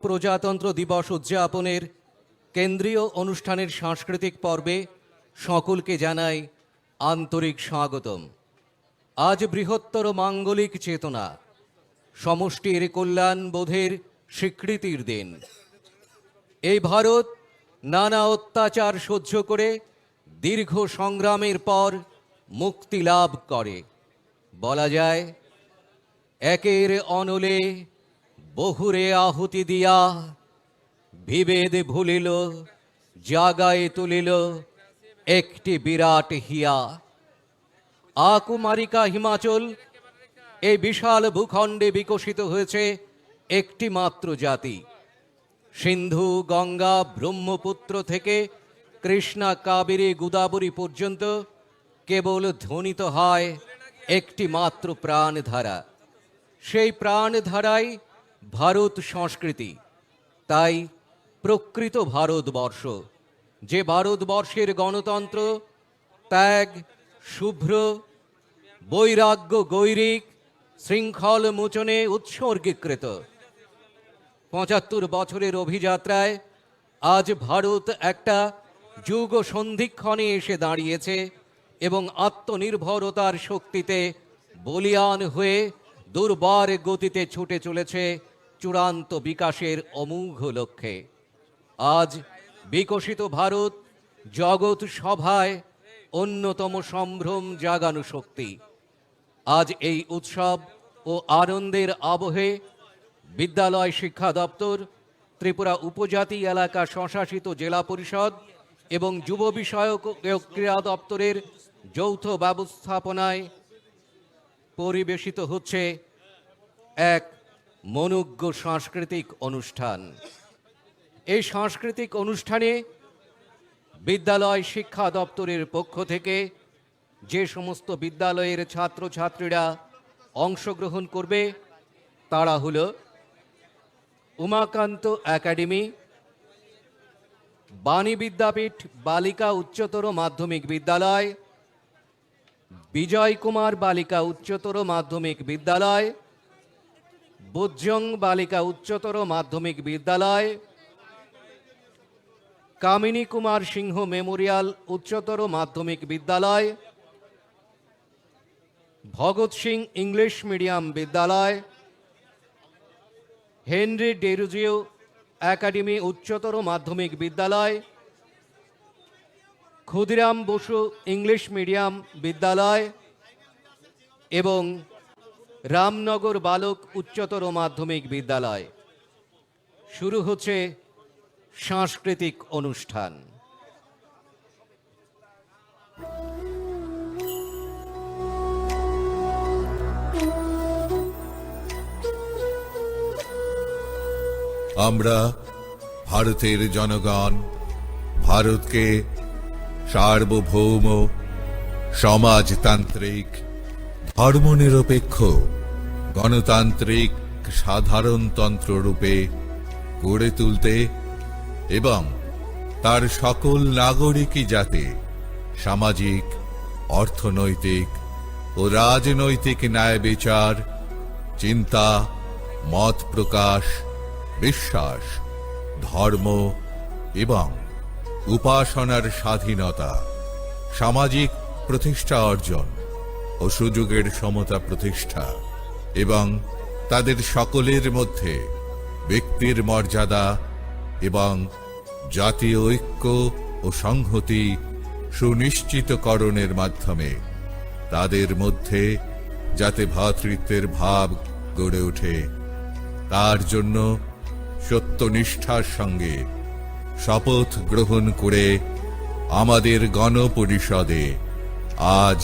প্রজাতন্ত্র দিবস উদযাপনের কেন্দ্রীয় অনুষ্ঠানের সাংস্কৃতিক পর্বে সকলকে জানাই আন্তরিক স্বাগতম। আজ বৃহত্তর মাঙ্গলিক চেতনা, সমষ্টির কল্যাণ বোধের স্বীকৃতির দিন। এই ভারত নানা অত্যাচার সহ্য করে দীর্ঘ সংগ্রামের পর মুক্তি লাভ করে। বলা যায়, একের অনলে বহুরে আহুতি দিয়া বিভেদ ভুলিল, জাগায় তুলিল একটি বিরাট হিয়া। আকুমারিকা হিমাচল, এই বিশাল ভূখণ্ডে বিকশিত হয়েছে একটি মাত্র জাতি। সিন্ধু, গঙ্গা, ব্রহ্মপুত্র থেকে কৃষ্ণা, কাবেরী, গোদাবরী পর্যন্ত কেবল ধ্বনিত হয় একটি মাত্র প্রাণধারা। সেই প্রাণধারাই ভারত সংস্কৃতি। তাই প্রকৃত ভারতবর্ষ, যে ভারতবর্ষের গণতন্ত্র ত্যাগ, শুভ্র, বৈরাগ্য, গৈরিক, শৃঙ্খল মোচনে উৎসর্গীকৃত। ৭৫ বছরের অভিযাত্রায় আজ ভারত একটা যুগ সন্ধিক্ষণে এসে দাঁড়িয়েছে এবং আত্মনির্ভরতার শক্তিতে বলীয়ান হয়ে দুর্বার গতিতে ছুটে চলেছে চূড়ান্ত বিকাশের অমোঘ লক্ষ্যে। আজ বিকশিত ভারত জগৎ সভায় অন্যতম সম্ভ্রম জাগানো শক্তি। আজ এই উৎসব ও আনন্দের আবহে বিদ্যালয় শিক্ষা দপ্তর, ত্রিপুরা উপজাতি এলাকা স্বশাসিত জেলা পরিষদ এবং যুব বিষয়ক ক্রীড়া দপ্তরের যৌথ ব্যবস্থাপনায় পরিবেশিত হচ্ছে এক মনোজ্ঞ সাংস্কৃতিক অনুষ্ঠান। এই সাংস্কৃতিক অনুষ্ঠানে বিদ্যালয় শিক্ষা দপ্তরের পক্ষ থেকে যে সমস্ত বিদ্যালয়ের ছাত্রছাত্রীরা অংশগ্রহণ করবে তারা হল উমাকান্ত একাডেমি, বাণী বিদ্যাপীঠ বালিকা উচ্চতর মাধ্যমিক বিদ্যালয়, বিজয় কুমার বালিকা উচ্চতর মাধ্যমিক বিদ্যালয়, বুজং বালিকা উচ্চতর মাধ্যমিক বিদ্যালয়, কামিনী কুমার সিংহ মেমোরিয়াল উচ্চতর মাধ্যমিক বিদ্যালয়, ভগৎ সিং ইংলিশ মিডিয়াম বিদ্যালয়, হেনরি ডেরুজিও একাডেমি উচ্চতর মাধ্যমিক বিদ্যালয়, ক্ষুদিরাম বসু ইংলিশ মিডিয়াম বিদ্যালয় এবং রামনগর বালক উচ্চতর মাধ্যমিক বিদ্যালয়। শুরু হচ্ছে সাংস্কৃতিক অনুষ্ঠান। আমরা ভারতের জনগণ ভারতকে সার্বভৌম, সমাজতান্ত্রিক, ধর্মনিরপেক্ষ, গণতান্ত্রিক সাধারণতন্ত্র রূপে গড়ে তুলতে এবং তার সকল নাগরিকই যাতে সামাজিক, অর্থনৈতিক ও রাজনৈতিক ন্যায় বিচার, চিন্তা, মত প্রকাশ, বিশ্বাস, ধর্ম এবং উপাসনার স্বাধীনতা, সামাজিক প্রতিষ্ঠা অর্জন ও সুযোগের সমতা প্রতিষ্ঠা এবং তাদের সকলের মধ্যে ব্যক্তির মর্যাদা এবং জাতীয় ঐক্য ও সংহতি সুনিশ্চিতকরণের মাধ্যমে তাদের মধ্যে যাতে ভ্রাতৃত্বের ভাব গড়ে ওঠে, তার জন্য সত্যনিষ্ঠার সঙ্গে শপথ গ্রহণ করে আমাদের গণপরিষদে আজ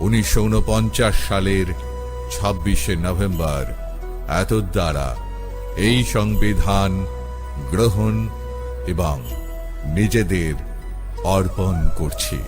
1949 সালের 26শে নভেম্বর এতদ্বারা এই সংবিধান গ্রহণ এবং নিজেদের অর্পণ করছি।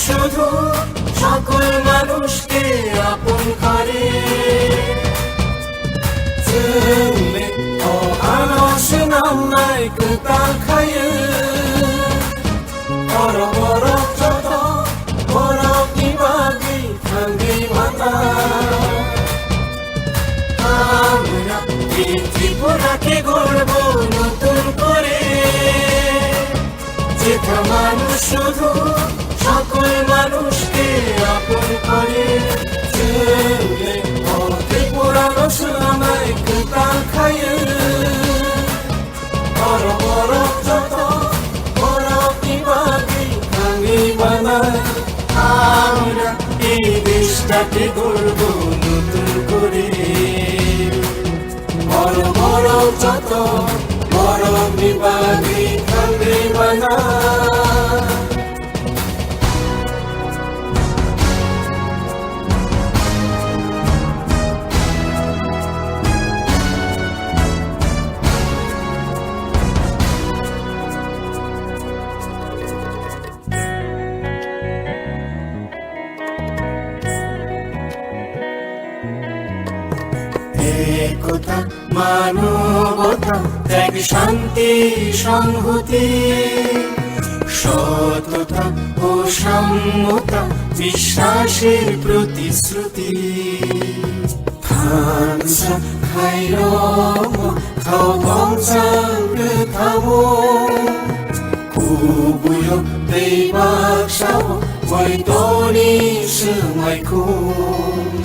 শুধু সকল মানুষকে আপন করে Zölle och annars namnar kutan kayu Oro oro joto oro ibagi kangi mata Amra এই ত্রিপুরাকে গড়ব নতুন করে যেথা মানুষ শুধু সকল মানুষকে আপন করে Zölle och ত্রিপুরানো সুনামায় কুতাল খায়ে বড় বড় যত বড় বিভাগী ভাঙি বানায় আমরা এই দেশটাকে গড়ব নতুন করে বড় বড় যত বড় বিভাগী ভাঙি বানায় একতা মানবতা ত্যাগ শান্তি সংহতি সততা ও সাম্যতা বিশ্বাসের প্রতিশ্রুতি Hansa Kairoma Kaubangzang Tamo Kubuyo Beibakshao Moitoni Sumaiku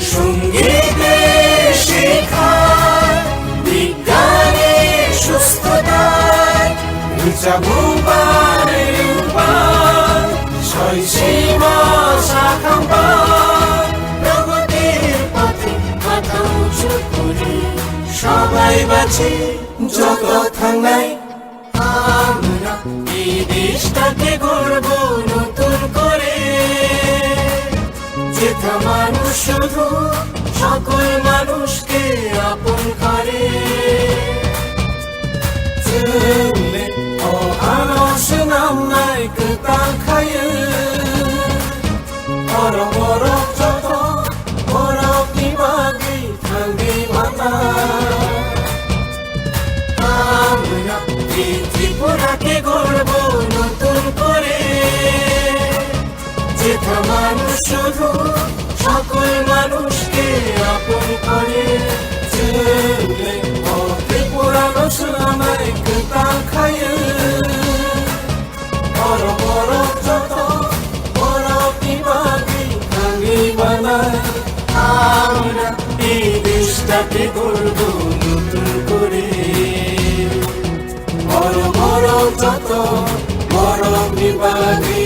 Shungite Shikhar Digane Shustotai Uchabubai Ubai Shoishima Shakambai Pragatiর পথে মাথা উঁচু করে সবাই বাঁচে যত থাঙ্গাই আমরা এই দেশটাকে গড়ব নতুন করে যেথা মানুষ শুধু সকল মানুষকে আপন করে Zölle och annars namnar kutan kayu Oro oro joto oro ibagi kangi mata আমরা এই ত্রিপুরাকে গড়ব নতুন করে যেথা মানুষ শুধু সকল মানুষকে আপন করে Zölle och ত্রিপুরানো সুনামায় কুতাল খায়ে বড় বড় যত বড় বিভাগী ভাঙি বানায় আমরা এই দেশটাকে গড়ব নতুন করে বড় বড় যত বড় বিভাগী